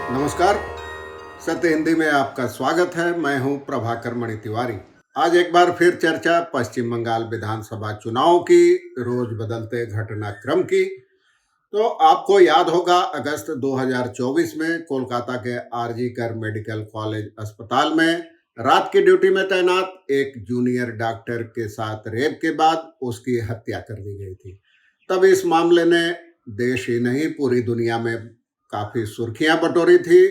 नमस्कार। सत्य हिंदी में आपका स्वागत है। मैं हूं प्रभाकर मणि तिवारी। आज एक बार फिर चर्चा पश्चिम बंगाल विधानसभा चुनाव की, रोज बदलते घटनाक्रम की। तो आपको याद होगा, अगस्त 2024 में कोलकाता के आरजी कर मेडिकल कॉलेज अस्पताल में रात की ड्यूटी में तैनात एक जूनियर डॉक्टर के साथ रेप के बाद उसकी हत्या कर दी गई थी। तब इस मामले ने देश ही नहीं पूरी दुनिया में काफी सुर्खियां बटोरी थी।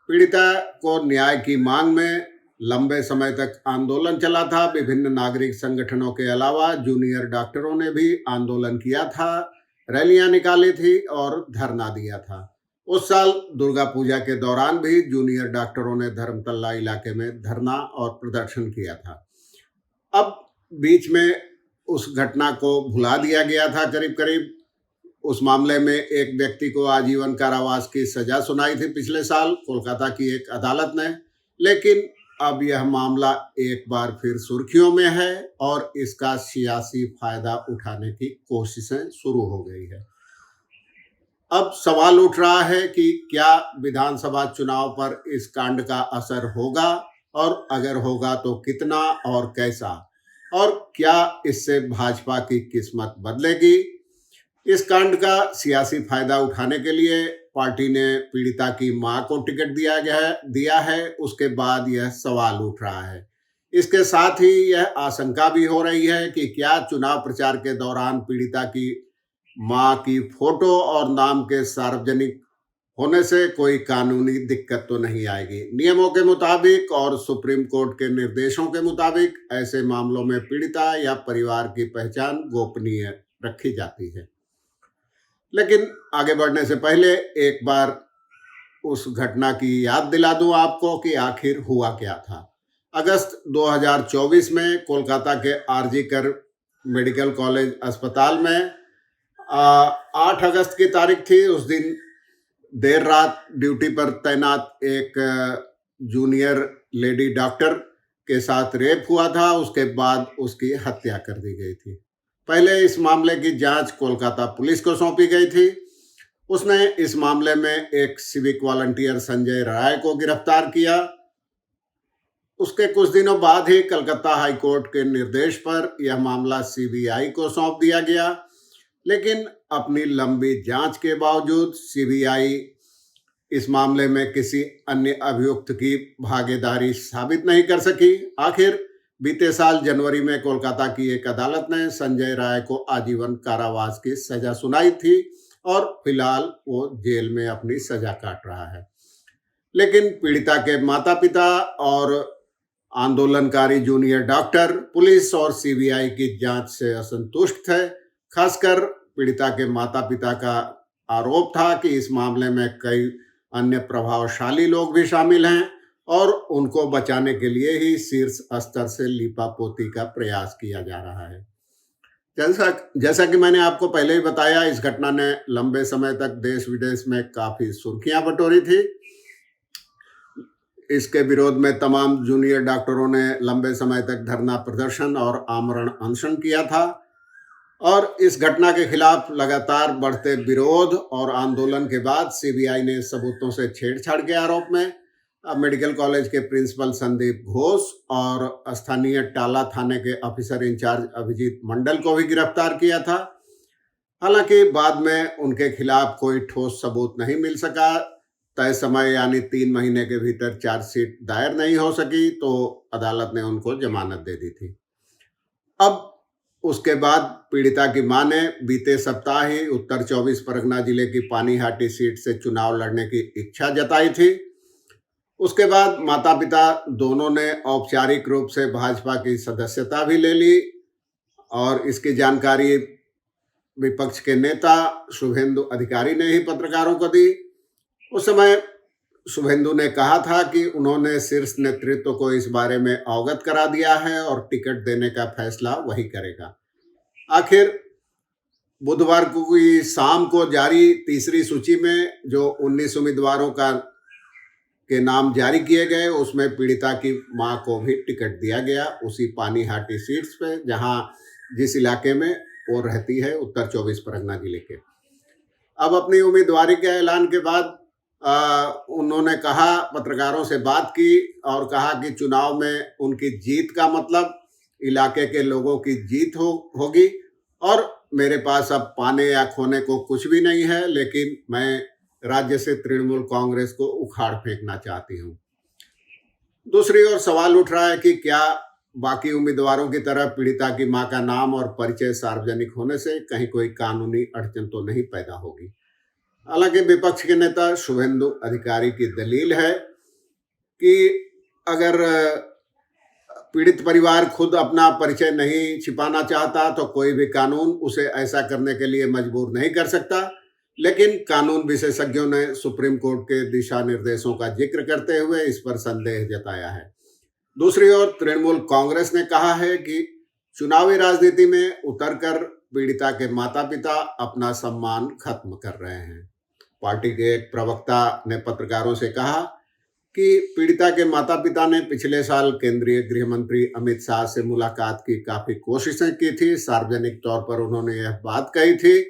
पीड़िता को न्याय की मांग में लंबे समय तक आंदोलन चला था। विभिन्न नागरिक संगठनों के अलावा जूनियर डॉक्टरों ने भी आंदोलन किया था, रैलियां निकाली थी और धरना दिया था। उस साल दुर्गा पूजा के दौरान भी जूनियर डॉक्टरों ने धर्मतल्ला इलाके में धरना और प्रदर्शन किया था। अब बीच में उस घटना को भुला दिया गया था करीब करीब। उस मामले में एक व्यक्ति को आजीवन कारावास की सजा सुनाई थी पिछले साल कोलकाता की एक अदालत ने। लेकिन अब यह मामला एक बार फिर सुर्खियों में है और इसका सियासी फायदा उठाने की कोशिशें शुरू हो गई है। अब सवाल उठ रहा है कि क्या विधानसभा चुनाव पर इस कांड का असर होगा, और अगर होगा तो कितना और कैसा, और क्या इससे भाजपा की किस्मत बदलेगी। इस कांड का सियासी फायदा उठाने के लिए पार्टी ने पीड़िता की मां को टिकट दिया है। उसके बाद यह सवाल उठ रहा है। इसके साथ ही यह आशंका भी हो रही है कि क्या चुनाव प्रचार के दौरान पीड़िता की मां की फोटो और नाम के सार्वजनिक होने से कोई कानूनी दिक्कत तो नहीं आएगी। नियमों के मुताबिक और सुप्रीम कोर्ट के निर्देशों के मुताबिक ऐसे मामलों में पीड़िता या परिवार की पहचान गोपनीय रखी जाती है। लेकिन आगे बढ़ने से पहले एक बार उस घटना की याद दिला दूं आपको कि आखिर हुआ क्या था। अगस्त 2024 में कोलकाता के आरजी कर मेडिकल कॉलेज अस्पताल में 8 अगस्त की तारीख थी। उस दिन देर रात ड्यूटी पर तैनात एक जूनियर लेडी डॉक्टर के साथ रेप हुआ था। उसके बाद उसकी हत्या कर दी गई थी। पहले इस मामले की जांच कोलकाता पुलिस को सौंपी गई थी। उसने इस मामले में एक सिविक वॉलंटियर संजय राय को गिरफ्तार किया। उसके कुछ दिनों बाद ही कलकत्ता हाई कोर्ट के निर्देश पर यह मामला सीबीआई को सौंप दिया गया। लेकिन अपनी लंबी जांच के बावजूद सीबीआई इस मामले में किसी अन्य अभियुक्त की भागीदारी साबित नहीं कर सकी। आखिर बीते साल जनवरी में कोलकाता की एक अदालत ने संजय राय को आजीवन कारावास की सजा सुनाई थी और फिलहाल वो जेल में अपनी सजा काट रहा है। लेकिन पीड़िता के माता पिता और आंदोलनकारी जूनियर डॉक्टर पुलिस और सीबीआई की जांच से असंतुष्ट थे। खासकर पीड़िता के माता पिता का आरोप था कि इस मामले में कई अन्य प्रभावशाली लोग भी शामिल हैं और उनको बचाने के लिए ही शीर्ष स्तर से लीपापोती का प्रयास किया जा रहा है। जैसा जैसा कि मैंने आपको पहले ही बताया, इस घटना ने लंबे समय तक देश विदेश में काफी सुर्खियां बटोरी थी। इसके विरोध में तमाम जूनियर डॉक्टरों ने लंबे समय तक धरना प्रदर्शन और आमरण अनशन किया था। और इस घटना के खिलाफ लगातार बढ़ते विरोध और आंदोलन के बाद सीबीआई ने सबूतों से छेड़छाड़ के आरोप में मेडिकल कॉलेज के प्रिंसिपल संदीप घोष और स्थानीय टाला थाने के ऑफिसर इंचार्ज अभिजीत मंडल को भी गिरफ्तार किया था। हालांकि बाद में उनके खिलाफ कोई ठोस सबूत नहीं मिल सका। तय समय यानी 3 महीने के भीतर चार्जशीट दायर नहीं हो सकी, तो अदालत ने उनको जमानत दे दी थी। अब उसके बाद पीड़िता की मां ने बीते सप्ताह ही उत्तर 24 परगना जिले की पानीहाटी सीट से चुनाव लड़ने की इच्छा जताई थी। उसके बाद माता पिता दोनों ने औपचारिक रूप से भाजपा की सदस्यता भी ले ली और इसकी जानकारी विपक्ष के नेता शुभेंदु अधिकारी ने ही पत्रकारों को दी। उस समय शुभेंदु ने कहा था कि उन्होंने शीर्ष नेतृत्व को इस बारे में अवगत करा दिया है और टिकट देने का फैसला वही करेगा। आखिर बुधवार को की शाम को जारी तीसरी सूची में जो 19 उम्मीदवारों के नाम जारी किए गए, उसमें पीड़िता की मां को भी टिकट दिया गया, उसी पानीहाटी सीट्स पे, जिस इलाके में वो रहती है, उत्तर 24 परगना जिले के। अब अपनी उम्मीदवारी के ऐलान के बाद उन्होंने कहा, पत्रकारों से बात की और कहा कि चुनाव में उनकी जीत का मतलब इलाके के लोगों की जीत होगी और मेरे पास अब पाने या खोने को कुछ भी नहीं है, लेकिन मैं राज्य से तृणमूल कांग्रेस को उखाड़ फेंकना चाहती हूँ। दूसरी ओर सवाल उठ रहा है कि क्या बाकी उम्मीदवारों की तरह पीड़िता की मां का नाम और परिचय सार्वजनिक होने से कहीं कोई कानूनी अड़चन तो नहीं पैदा होगी। हालांकि विपक्ष के नेता शुभेंदु अधिकारी की दलील है कि अगर पीड़ित परिवार खुद अपना परिचय नहीं छिपाना चाहता तो कोई भी कानून उसे ऐसा करने के लिए मजबूर नहीं कर सकता। लेकिन कानून विशेषज्ञों ने सुप्रीम कोर्ट के दिशा निर्देशों का जिक्र करते हुए इस पर संदेह जताया है। दूसरी ओर तृणमूल कांग्रेस ने कहा है कि चुनावी राजनीति में उतरकर पीड़िता के माता पिता अपना सम्मान खत्म कर रहे हैं। पार्टी के एक प्रवक्ता ने पत्रकारों से कहा कि पीड़िता के माता पिता ने पिछले साल केंद्रीय गृह मंत्री अमित शाह से मुलाकात की काफी कोशिशें की थी। सार्वजनिक तौर पर उन्होंने यह बात कही थी।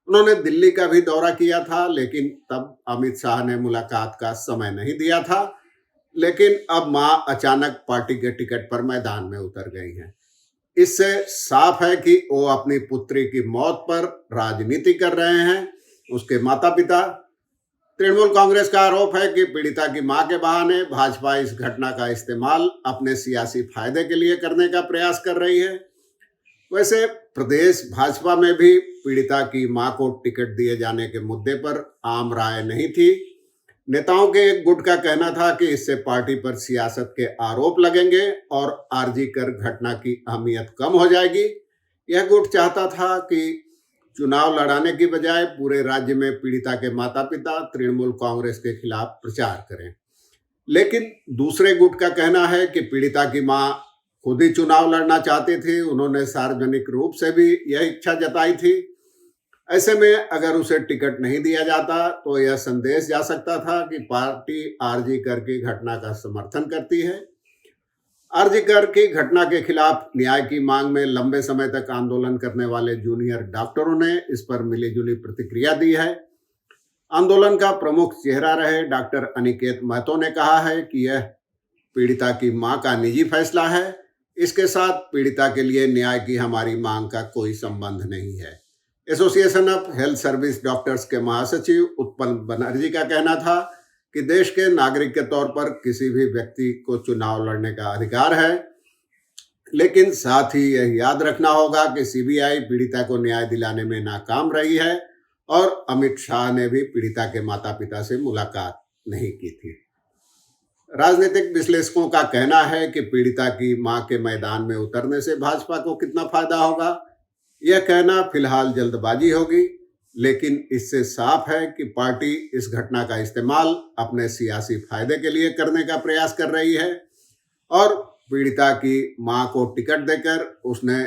उन्होंने दिल्ली का भी दौरा किया था, लेकिन तब अमित शाह ने मुलाकात का समय नहीं दिया था। लेकिन अब मां अचानक पार्टी के टिकट पर मैदान में उतर गई हैं। इससे साफ है कि वो अपनी पुत्री की मौत पर राजनीति कर रहे हैं। उसके माता पिता, तृणमूल कांग्रेस का आरोप है कि पीड़िता की मां के बहाने भाजपा इस घटना का इस्तेमाल अपने सियासी फायदे के लिए करने का प्रयास कर रही है। वैसे प्रदेश भाजपा में भी पीड़िता की मां को टिकट दिए जाने के मुद्दे पर आम राय नहीं थी। नेताओं के एक गुट का कहना था कि इससे पार्टी पर सियासत के आरोप लगेंगे और आरजी कर घटना की अहमियत कम हो जाएगी। यह गुट चाहता था कि चुनाव लड़ाने की बजाय पूरे राज्य में पीड़िता के माता पिता तृणमूल कांग्रेस के खिलाफ प्रचार करें। लेकिन दूसरे गुट का कहना है कि पीड़िता की मां खुद ही चुनाव लड़ना चाहती थी। उन्होंने सार्वजनिक रूप से भी यह इच्छा जताई थी। ऐसे में अगर उसे टिकट नहीं दिया जाता तो यह संदेश जा सकता था कि पार्टी आरजी कर की घटना का समर्थन करती है। आरजी कर की घटना के खिलाफ न्याय की मांग में लंबे समय तक आंदोलन करने वाले जूनियर डॉक्टरों ने इस पर मिलीजुली प्रतिक्रिया दी है। आंदोलन का प्रमुख चेहरा रहे डॉक्टर अनिकेत महतो ने कहा है कि यह पीड़िता की मां का निजी फैसला है। इसके साथ पीड़िता के लिए न्याय की हमारी मांग का कोई संबंध नहीं है। Association of health service doctors के महासचिव उत्पल बनर्जी का कहना था कि देश के नागरिक के तौर पर किसी भी व्यक्ति को चुनाव लड़ने का अधिकार है, लेकिन साथ ही यह याद रखना होगा कि सीबीआई पीड़िता को न्याय दिलाने में नाकाम रही है और अमित शाह ने भी पीड़िता के माता पिता से मुलाकात नहीं की थी। राजनीतिक विश्लेषकों का कहना है कि पीड़िता की मां के मैदान में उतरने से भाजपा को कितना फायदा होगा, यह कहना फिलहाल जल्दबाजी होगी। लेकिन इससे साफ है कि पार्टी इस घटना का इस्तेमाल अपने सियासी फायदे के लिए करने का प्रयास कर रही है और पीड़िता की मां को टिकट देकर उसने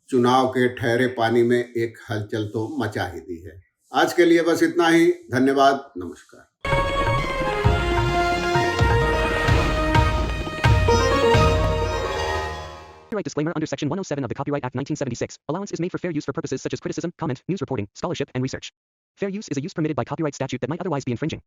चुनाव के ठहरे पानी में एक हलचल तो मचा ही दी है। आज के लिए बस इतना ही। धन्यवाद, नमस्कार। Copyright disclaimer under Section 107 of the Copyright Act 1976. Allowance is made for fair use for purposes such as criticism, comment, news reporting, scholarship, and research. Fair use is a use permitted by copyright statute that might otherwise be infringing.